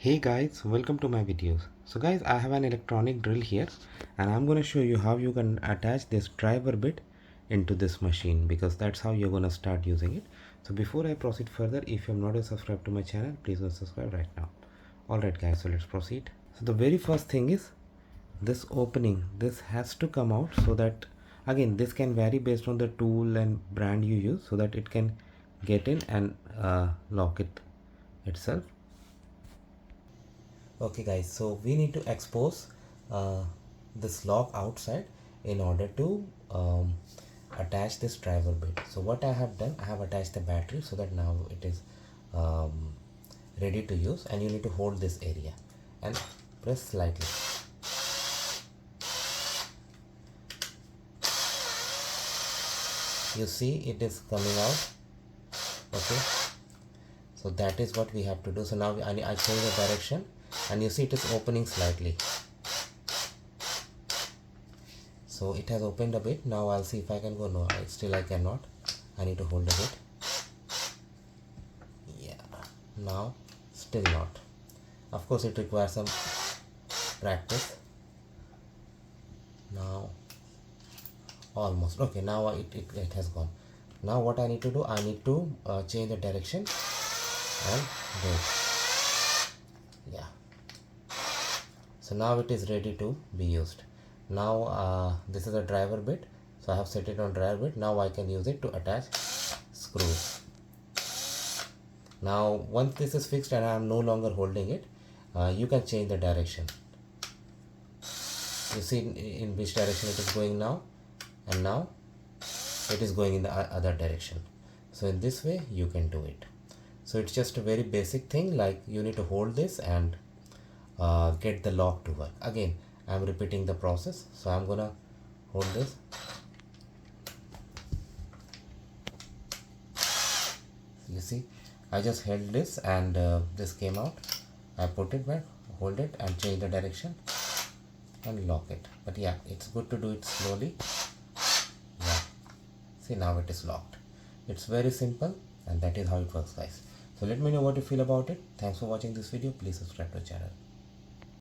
Hey guys, welcome to my videos. So guys, I have an electronic drill here and I'm going to show you how you can attach this driver bit into this machine, because that's how you're going to start using it. So before I proceed further, if you're not subscribed to my channel, please go subscribe right now. Alright guys, so let's proceed. So the very first thing is this opening. This has to come out, so that again this can vary based on the tool and brand you use, so that it can get in and lock it itself. Okay guys, so we need to expose this lock outside in order to attach this driver bit. So what I have done, I have attached the battery so that now it is ready to use, and you need to hold this area and press slightly. You see it is coming out. Okay, so that is what we have to do. So now I change the direction and you see it is opening slightly. So it has opened a bit. Now I'll see if I can go. No, still I cannot. I need to hold a bit. Yeah, now still not. Of course it requires some practice. Now almost. Okay, now it has gone. Now what I need to do, I need to change the direction and do it. Yeah, so now it is ready to be used. Now this is a driver bit, so I have set it on driver bit. Now I can use it to attach screws. Now once this is fixed and I am no longer holding it, you can change the direction. You see in which direction it is going now, and now it is going in the other direction. So in this way you can do it. So it's just a very basic thing, like you need to hold this and get the lock to work. Again, I'm repeating the process. So I'm gonna hold this. You see, I just held this and this came out. I put it back, hold it and change the direction and lock it. But yeah, it's good to do it slowly. Yeah, see, now it is locked. It's very simple, and that is how it works guys. So let me know what you feel about it. Thanks for watching this video. Please subscribe to the channel.